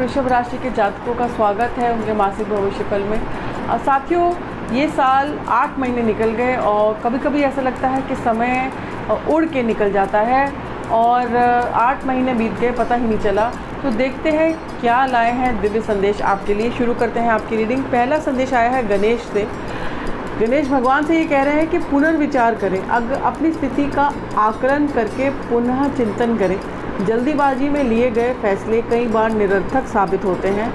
वृषभ राशि के जातकों का स्वागत है उनके मासिक भविष्य फल में। साथियों, ये साल 8 महीने निकल गए और कभी कभी ऐसा लगता है कि समय उड़ के निकल जाता है और 8 महीने बीत गए, पता ही नहीं चला। तो देखते हैं क्या लाए हैं दिव्य संदेश आपके लिए। शुरू करते हैं आपकी रीडिंग। पहला संदेश आया है गणेश से। गणेश भगवान से ये कह रहे हैं कि पुनर्विचार करें, अपनी स्थिति का आकलन करके पुनः चिंतन करें। जल्दीबाजी में लिए गए फैसले कई बार निरर्थक साबित होते हैं।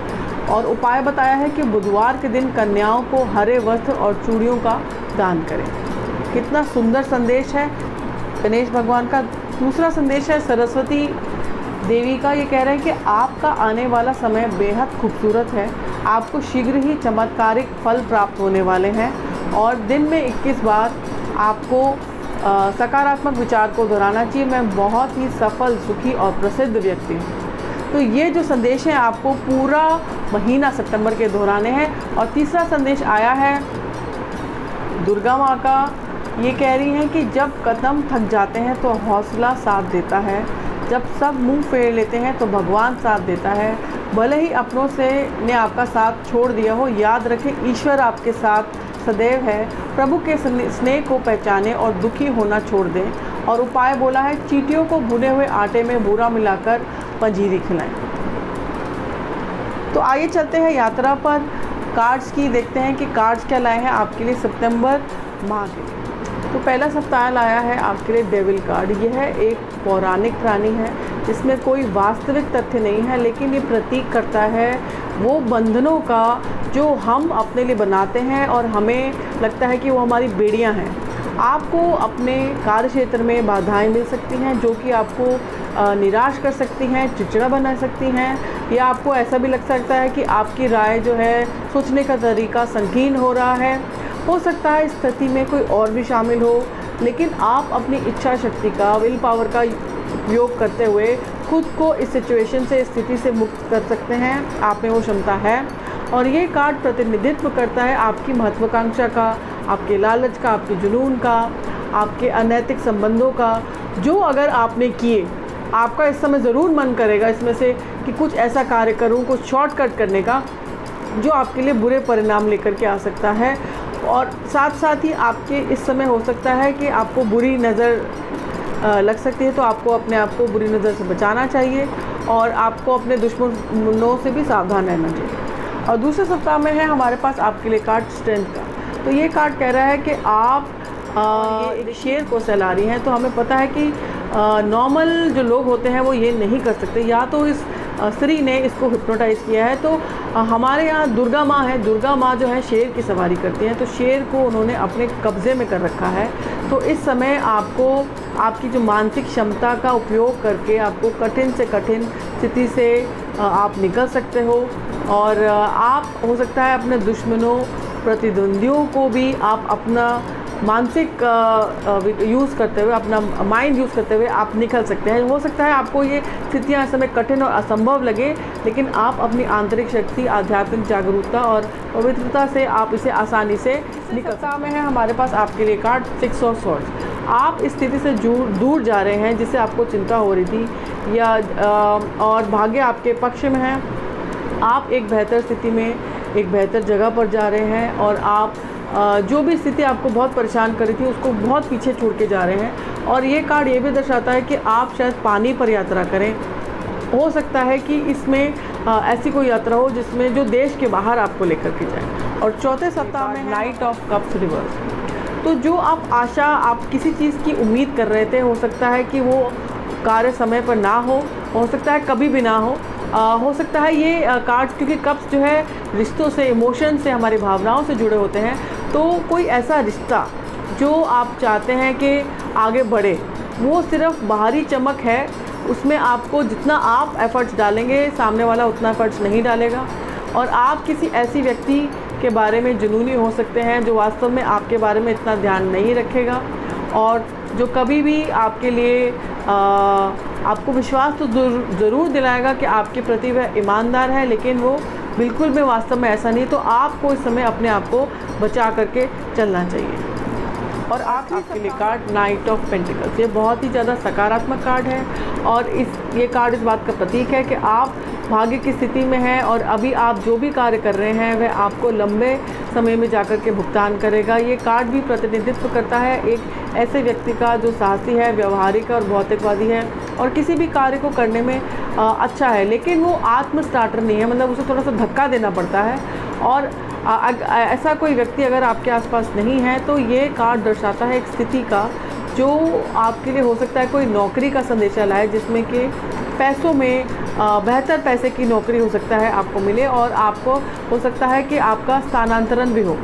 और उपाय बताया है कि बुधवार के दिन कन्याओं को हरे वस्त्र और चूड़ियों का दान करें। कितना सुंदर संदेश है गणेश भगवान का। दूसरा संदेश है सरस्वती देवी का। ये कह रहे हैं कि आपका आने वाला समय बेहद खूबसूरत है। आपको शीघ्र ही चमत्कारिक फल प्राप्त होने वाले हैं और दिन में 21 बार आपको सकारात्मक विचार को दोहराना चाहिए। मैं बहुत ही सफल, सुखी और प्रसिद्ध व्यक्ति हूँ। तो ये जो संदेश है आपको पूरा महीना सितंबर के दोहराने हैं। और तीसरा संदेश आया है दुर्गा माँ का। ये कह रही हैं कि जब कदम थक जाते हैं तो हौसला साथ देता है, जब सब मुंह फेर लेते हैं तो भगवान साथ देता है। भले ही अपनों से ने आपका साथ छोड़ दिया हो, याद रखें ईश्वर आपके साथ सदैव है। प्रभु के स्नेह को पहचानें और दुखी होना छोड़ दें। और उपाय बोला है चींटियों को भुने हुए आटे में बूरा मिलाकर पंजीरी खिलाएं। तो आइए चलते हैं यात्रा पर। कार्ड्स की देखते हैं कि कार्ड्स क्या लाए हैं आपके लिए सितंबर माह के लिए। तो पहला सप्ताह लाया है आपके लिए डेविल कार्ड। यह एक पौराणिक प्राणी है जिसमें कोई वास्तविक तथ्य नहीं है, लेकिन ये प्रतीक करता है वो बंधनों का जो हम अपने लिए बनाते हैं और हमें लगता है कि वो हमारी बेड़ियां हैं। आपको अपने कार्य क्षेत्र में बाधाएं मिल सकती हैं जो कि आपको निराश कर सकती हैं, चिड़चिड़ा बना सकती हैं, या आपको ऐसा भी लग सकता है कि आपकी राय जो है, सोचने का तरीका संकीर्ण हो रहा है। हो सकता है इस स्थिति में कोई और भी शामिल हो, लेकिन आप अपनी इच्छा शक्ति का, विल पावर का उपयोग करते हुए खुद को इस सिचुएशन से, इस स्थिति से मुक्त कर सकते हैं। आप में वो क्षमता है। और ये कार्ड प्रतिनिधित्व करता है आपकी महत्वाकांक्षा का, आपके लालच का, आपके जुनून का, आपके अनैतिक संबंधों का, जो अगर आपने किए, आपका इस समय ज़रूर मन करेगा इसमें से कि कुछ ऐसा कार्य करूं, कुछ शॉर्टकट करने का जो आपके लिए बुरे परिणाम लेकर के आ सकता है। और साथ साथ ही आपके इस समय हो सकता है कि आपको बुरी नज़र लग सकती है, तो आपको अपने आप को बुरी नज़र से बचाना चाहिए और आपको अपने दुश्मनों से भी सावधान रहना चाहिए। और दूसरे सप्ताह में है हमारे पास आपके लिए कार्ड स्ट्रेंथ का। तो ये कार्ड कह रहा है कि आप ये एक शेर को सहला रही हैं। तो हमें पता है कि नॉर्मल जो लोग होते हैं वो ये नहीं कर सकते, या तो इस स्त्री ने इसको हिप्नोटाइज़ किया है। तो हमारे यहाँ दुर्गा माँ है। दुर्गा माँ जो है शेर की सवारी करती हैं, तो शेर को उन्होंने अपने कब्ज़े में कर रखा है। तो इस समय आपको आपकी जो मानसिक क्षमता का उपयोग करके आपको कठिन से कठिन स्थिति से आप निकल सकते हो। और आप हो सकता है अपने दुश्मनों, प्रतिद्वंदियों को भी आप अपना मानसिक यूज़ करते हुए, अपना माइंड यूज़ करते हुए आप निकल सकते हैं। हो सकता है आपको ये स्थितियाँ इस समय कठिन और असंभव लगे, लेकिन आप अपनी आंतरिक शक्ति, आध्यात्मिक जागरूकता और पवित्रता से आप इसे आसानी से निकल सकते हैं। में है हमारे पास आपके लिए कार्ड 6 ऑफ स्वॉर्ड्स। आप इस स्थिति से दूर जा रहे हैं जिससे आपको चिंता हो रही थी, या और भाग्य आपके पक्ष में है। आप एक बेहतर स्थिति में, एक बेहतर जगह पर जा रहे हैं और आप जो भी स्थिति आपको बहुत परेशान कर रही थी उसको बहुत पीछे छोड़ के जा रहे हैं। और ये कार्ड ये भी दर्शाता है कि आप शायद पानी पर यात्रा करें। हो सकता है कि इसमें ऐसी कोई यात्रा हो जिसमें जो देश के बाहर आपको लेकर के जाए। और चौथे सप्ताह में नाइट ऑफ कप्स रिवर्स। तो जो आप आशा, आप किसी चीज़ की उम्मीद कर रहे थे, हो सकता है कि वो कार्य समय पर ना हो सकता है कभी भी ना हो सकता है ये कार्ड, क्योंकि कप्स जो है रिश्तों से, इमोशन से, हमारी भावनाओं से जुड़े होते हैं। तो कोई ऐसा रिश्ता जो आप चाहते हैं कि आगे बढ़े, वो सिर्फ बाहरी चमक है। उसमें आपको जितना आप एफ़र्ट्स डालेंगे, सामने वाला उतना एफ़र्ट्स नहीं डालेगा। और आप किसी ऐसी व्यक्ति के बारे में जुनूनी हो सकते हैं जो वास्तव में आपके बारे में इतना ध्यान नहीं रखेगा, और जो कभी भी आपके लिए आपको विश्वास तो ज़रूर दिलाएगा कि आपके प्रति वह ईमानदार है, लेकिन वो बिल्कुल भी वास्तव में ऐसा नहीं। तो आपको इस समय अपने आप को बचा करके चलना चाहिए। और आपके लिए कार्ड नाइट ऑफ पेंटिकल्स, ये बहुत ही ज़्यादा सकारात्मक कार्ड है और ये कार्ड इस बात का प्रतीक है कि आप भाग्य की स्थिति में है और अभी आप जो भी कार्य कर रहे हैं वह आपको लंबे समय में जाकर के भुगतान करेगा। ये कार्ड भी प्रतिनिधित्व करता है एक ऐसे व्यक्ति का जो साहसी है, व्यवहारिक और भौतिकवादी है और किसी भी कार्य को करने में अच्छा है, लेकिन वो आत्म स्टार्टर नहीं है, मतलब उसे थोड़ा सा धक्का देना पड़ता है। और ऐसा कोई व्यक्ति अगर आपके आसपास नहीं है तो ये कार्ड दर्शाता है एक स्थिति का जो आपके लिए हो सकता है कोई नौकरी का संदेशा लाए, जिसमें कि पैसों में बेहतर पैसे की नौकरी हो सकता है आपको मिले और आपको हो सकता है कि आपका स्थानांतरण भी हो।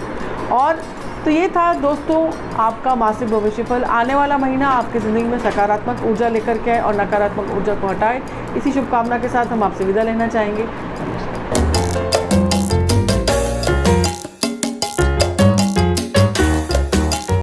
और तो ये था दोस्तों आपका मासिक भविष्यफल। आने वाला महीना आपकी ज़िंदगी में सकारात्मक ऊर्जा लेकर के आए और नकारात्मक ऊर्जा को हटाए, इसी शुभकामना के साथ हम आपसे विदा लेना चाहेंगे।